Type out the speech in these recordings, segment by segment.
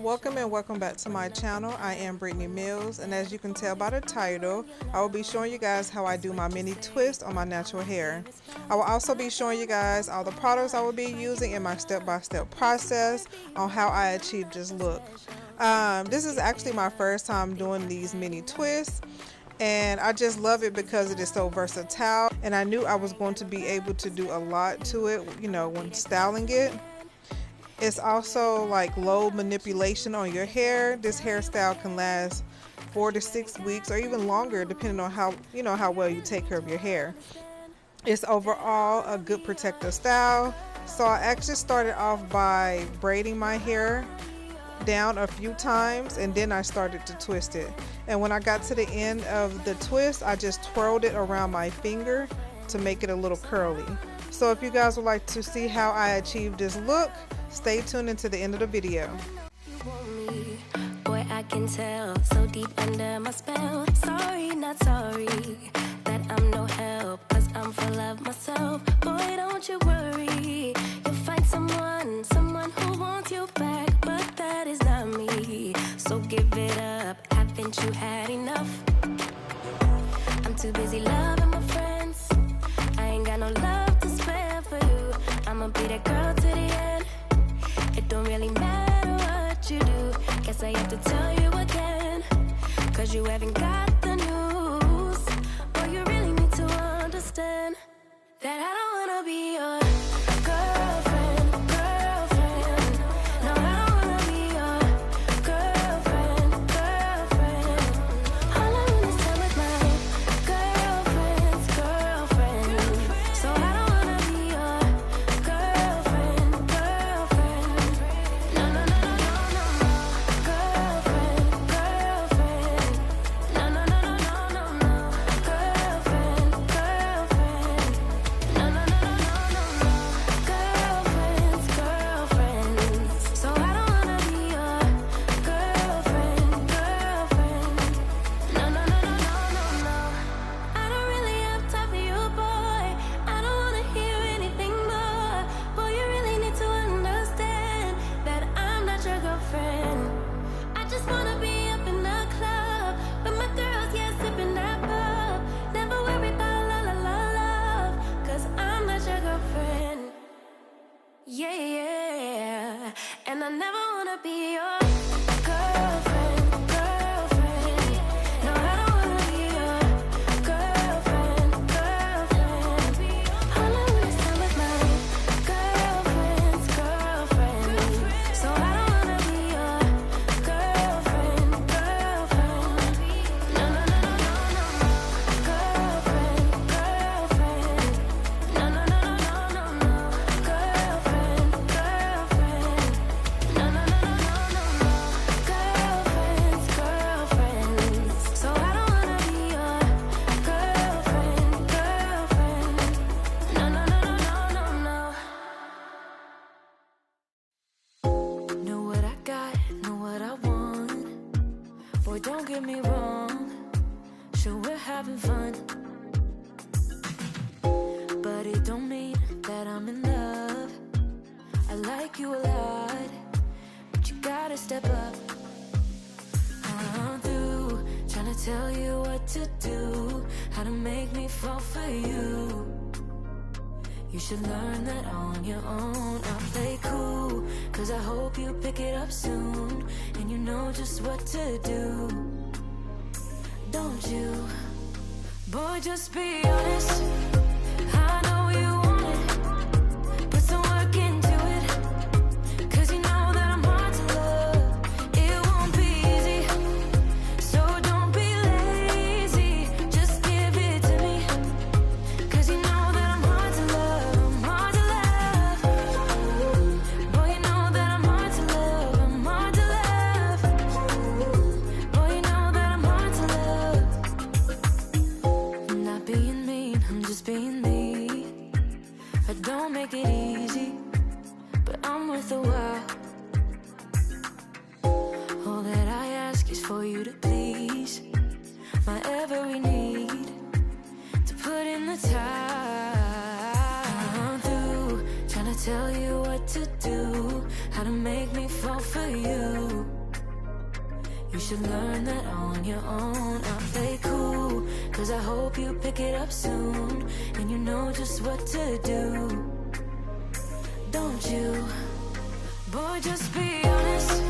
Welcome and welcome back to my channel. I am Brittany Mills, and as you can tell by the title, I will be showing you guys how I do my mini twist on my natural hair. I will also be showing you guys all the products I will be using in my step-by-step process on how I achieve this look. This is actually my first time doing these mini twists, and I just love it because it is so versatile, and I knew I was going to be able to do a lot to it, you know, when styling it. It's also like low manipulation on your hair. This hairstyle can last 4 to 6 weeks or even longer, depending on how well you take care of your hair. It's overall a good protective style. So I actually started off by braiding my hair down a few times, and then I started to twist it. And when I got to the end of the twist, I just twirled it around my finger to make it a little curly. So if you guys would like to see how I achieved this look, stay tuned into the end of the video. You want me, boy, I can tell, so deep under my spell. Sorry, not sorry, that I'm no help, cause I'm full of myself. Boy, don't you worry, you'll find someone who wants you back, but that is not me. So give it up, haven't you had enough? I'm too busy loving my friends, I ain't got no love to spare for you. I'ma be that girl to the end. It don't really matter what you do, guess I have to tell you again, cause you haven't got the news. Boy, you really need to understand that I don't wanna be your girlfriend. No, I don't wanna be your girlfriend. All I wanna spend with my girlfriend. So I don't wanna be your girlfriend. No, no, no, no, no, no, no. Girlfriend. No, no, no, no, no, no, no. Girlfriend. No, no, no, no, no, no, no. Girlfriends. So I don't wanna be your girlfriend. No, no, no, no, no, no, no. I don't really have time for you, boy. I don't wanna hear anything more. Boy, you really need to understand that I'm not your girlfriend. I just wanna be up in the club, but my girls, yeah, sipping that pub. Never worry about love, cause I'm not your girlfriend. Yeah, and I never wanna be your girlfriend. No, I don't wanna be your girlfriend. All I wanna spend with my girlfriend. So I don't wanna be your girlfriend. No, no, no, no, no, no, no. Girlfriend. No, no, no, no, no, no, no. Girlfriend. No, no, no, no, no, no, no. Girlfriends. So I don't wanna be your girlfriend. No, no, no, no, no, no, no. Know what I got, know what I want. Boy, don't get me wrong, sure we're having fun, but it don't mean that I'm in love. I like you a lot, but you gotta step up. I'm through trying to tell you what to do, how to make me fall for you. You should learn that on your own. I'll play cool, cause I hope you pick it up soon, and you know just what to do, don't you? Boy, just be honest, I know you want it, put some work into it, cause you know that I'm hard to love. It won't be easy, so don't be lazy, just give it to me, cause you know that I'm hard to love. I'm hard to love. Boy, you know that I'm hard to love. I'm hard to love. Boy, you know that I'm hard to love. I'm not being mean, I'm just being me. I don't make it easy, but I'm worth a while. All that I ask is for you to please my every need, to put in the time. I'm through trying to tell you what to do, how to make me fall for you. should learn that on your own. I play cool, cause I hope you pick it up soon, and you know just what to do, don't you? Boy, just be honest.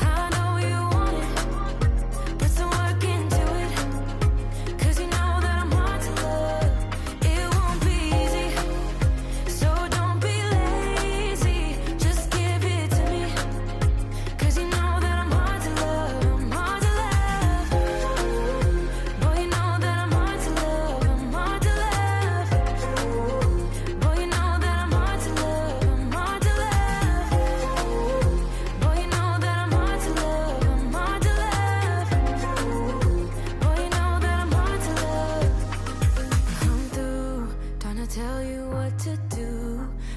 I know you want it. Put some work into it, cause you know that I'm hard to love. It won't be easy, so don't be lazy. Just give it to me, cause you know that I'm hard to love. I'm hard to love. Boy, you know that I'm hard to love. I'm hard to love. Boy, you know that I'm hard to love. I'm hard to love. Boy, you know that I'm hard to love. I'm hard to love. Boy, you know that I'm hard to love. I'm through trying to tell you what to do,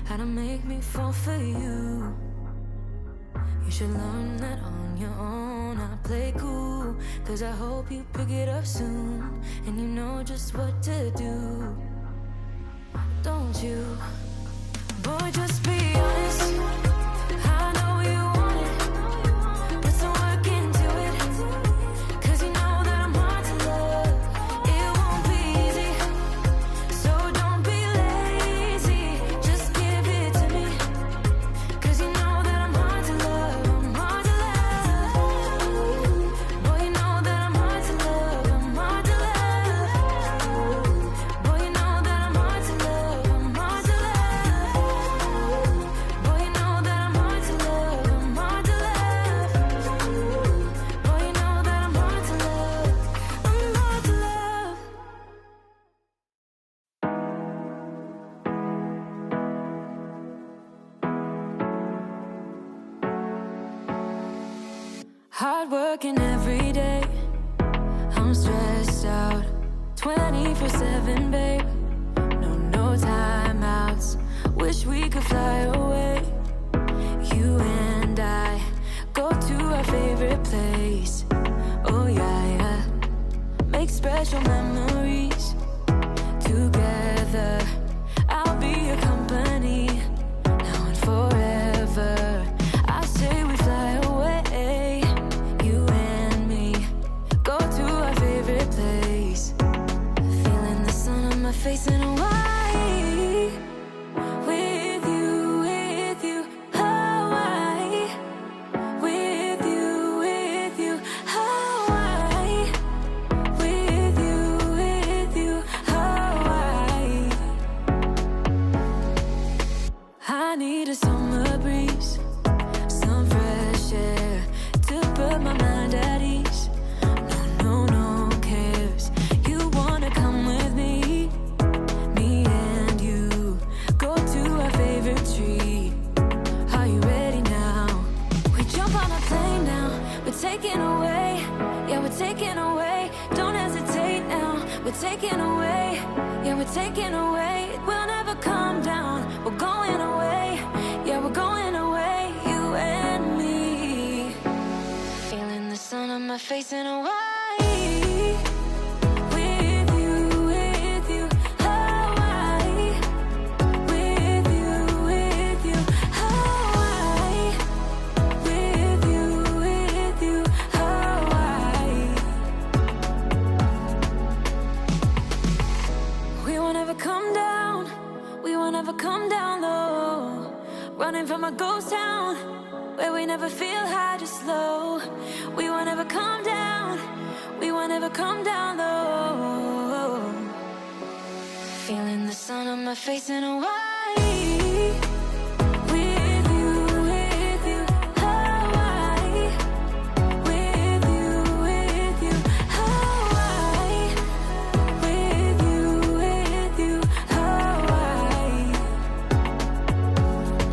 how to make me fall for you. You should learn that on your own. I play cool, cause I hope you pick it up soon, and you know just what to do, don't you? Boy, just be honest. I know you want it. Put some work into it, cause you know that I'm hard to love. It won't be easy, so don't be lazy. Just give it to me, cause you know that I'm hard to love. I'm hard to love. Boy, you know that I'm hard to love. I'm hard to love. Boy, you know that I'm hard to love. I'm hard to love. Boy, you know that I'm hard to love. I'm hard to love. Boy, you know that I'm hard to love. I'm hard to love. Hard working every day. I'm stressed out 24/7, babe. No timeouts. Wish we could fly away. You and I go to our favorite place. Oh yeah. Make special memories together. I'll be your company now and forever. I say we fly away. You and me go to our favorite place. Feeling the sun on my face in Hawaii. With you, Hawaii. With you, Hawaii. With you, Hawaii. I need a summer breeze, some fresh air to put my mind at ease. No cares. You wanna come with me? Me and you go to our favorite tree. Are you ready now? We jump on a plane now. We're taking away. Yeah, we're taking away. Don't hesitate now. We're taking away. Yeah, we're taking away. We'll never come down. We're going away. Yeah, we're going away. You and me. Feeling the sun on my face in Hawaii. With you, Hawaii. With you, Hawaii. With you, Hawaii. We won't ever come down. We won't ever come down low. Running from a ghost town where we never feel high, just low. We won't ever come down. We won't ever come down low. Feeling the sun on my face in Hawaii. With you, Hawaii. With you, Hawaii. With you, Hawaii.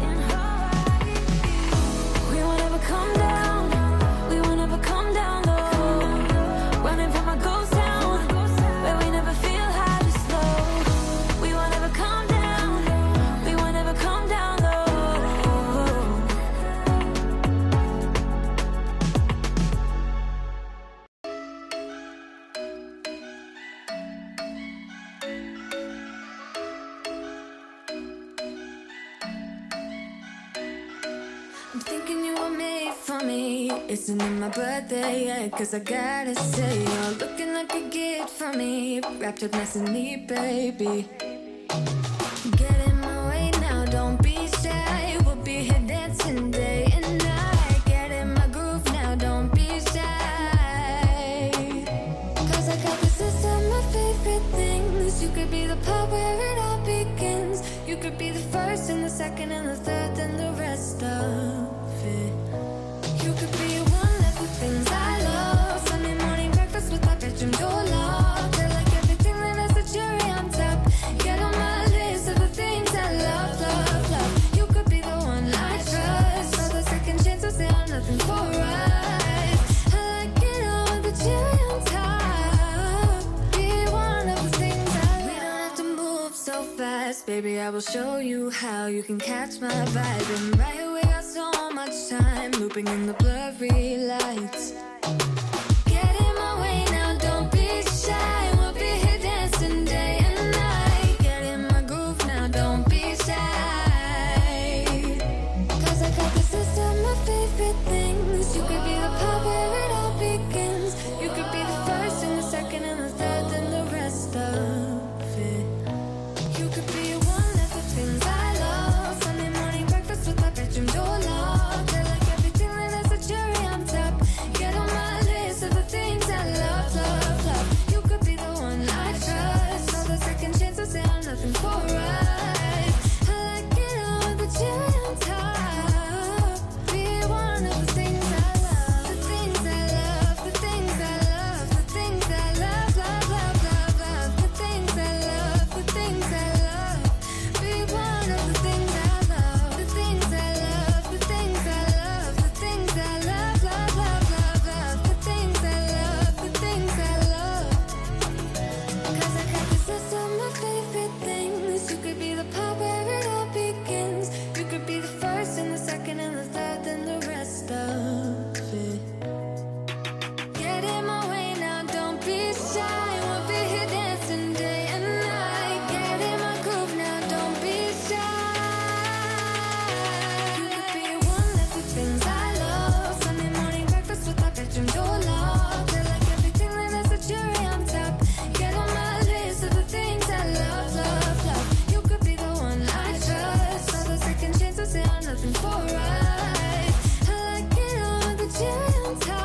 In Hawaii. We won't ever come down. We won't ever come down low. Running from a ghost town where we never feel high, just low. We won't ever come down. Isn't it my birthday yet? Cause I gotta say, you're looking like a gift from me, wrapped up nice and neat, baby. Get in my way now, don't be shy. We'll be here dancing day and night. Get in my groove now, don't be shy. Cause I got this list of my favorite things. You could be the part where it all begins. You could be the first and the second and the third and the rest of it. You could be one of the things I love. Sunday morning breakfast with my bedroom door locked. I like everything that has a cherry on top. Get on my list of the things I love, love, love. You could be the one I trust. All the second chances, they are nothing for us. I like it all with the cherry on top. Be one of the things I love. We don't have to move so fast, baby. I will show you how you can catch my vibe. And right here we got so much time, looping in the blurry lights. Get in my way now, don't be shy. We'll be here dancing day and night. Get in my groove now, don't be shy. Cause I got this list of my favorite things. You could be the part where it all begins. You could be the first and the second and the third and the rest of it. You could be one of the things I love. Sunday morning breakfast with my bedroom door locked. I like everything that has a cherry on top. Get on my list of the things I love, love, love. You could be the one I trust. All the second chances, they are nothing for us. I like it all with the cherry on top. Be one of the things I love. The things I love, the things I love, the things I love, love, love, love, love. The things I love, the things I love. Be one of the things I love. The things I love, the things I love, the things I love, love, love, love, love. The things I love, the things I love. Cause I got this list of my favorite things. You could be the part where it all begins. You could be the first and the second and the third and the rest of it. Get in my way now, don't be shy. We'll be here dancing day and night. Get in my groove now, don't be shy. You could be one of the things I love. Sunday morning breakfast with my bedroom door locked. I like everything that has a cherry on top. Get on my list of the things I love, love, love. You could be the one I trust. All the second chances, they are nothing for us. I like it all with the cherry on top.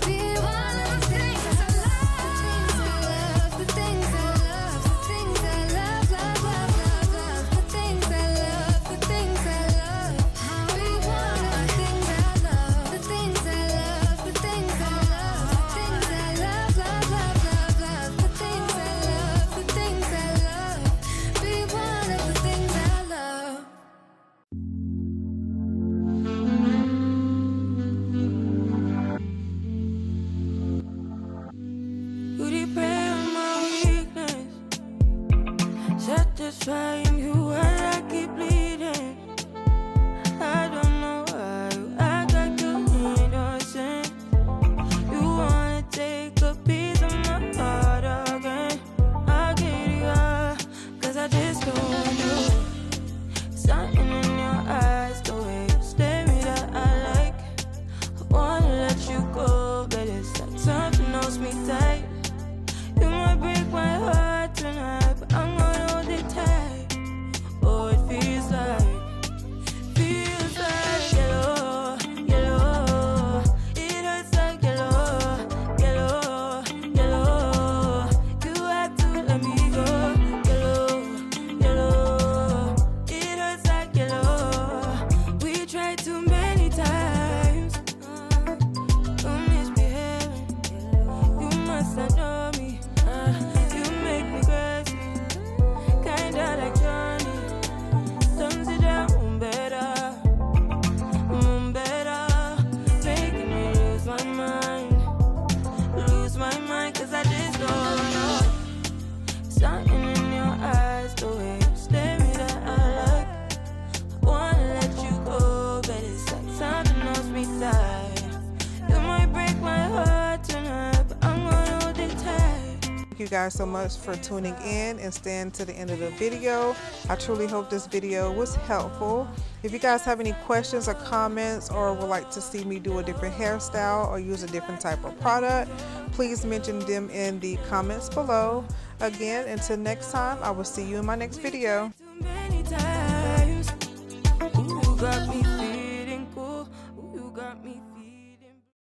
Be one of the things I love. The things I love, the things I love, the things I love, love, love, love, love. The things I love, the things I love. Be one of the things I love. The things I love, the things I love, the things I love, love, love, love, love. The things I love, the things I love. Be one of the things I love. You repair my weakness, satisfying you while I keep bleeding. I don't know why you act like you innocent. You wanna take a piece of my heart again. I'll get it all, cause I just don't want you. Something in your eyes, the way you stare me that I like. I wanna let you go, but it's like something holds me tight. You might break my heart tonight, but I'm gonna hold it tight. you guys so much for tuning in and staying to the end of the video. I truly hope this video was helpful. If you guys have any questions or comments, or would like to see me do a different hairstyle or use a different type of product, please mention them in the comments below. Again, until next time, I will see you in my next video. Too many times. Ooh, got me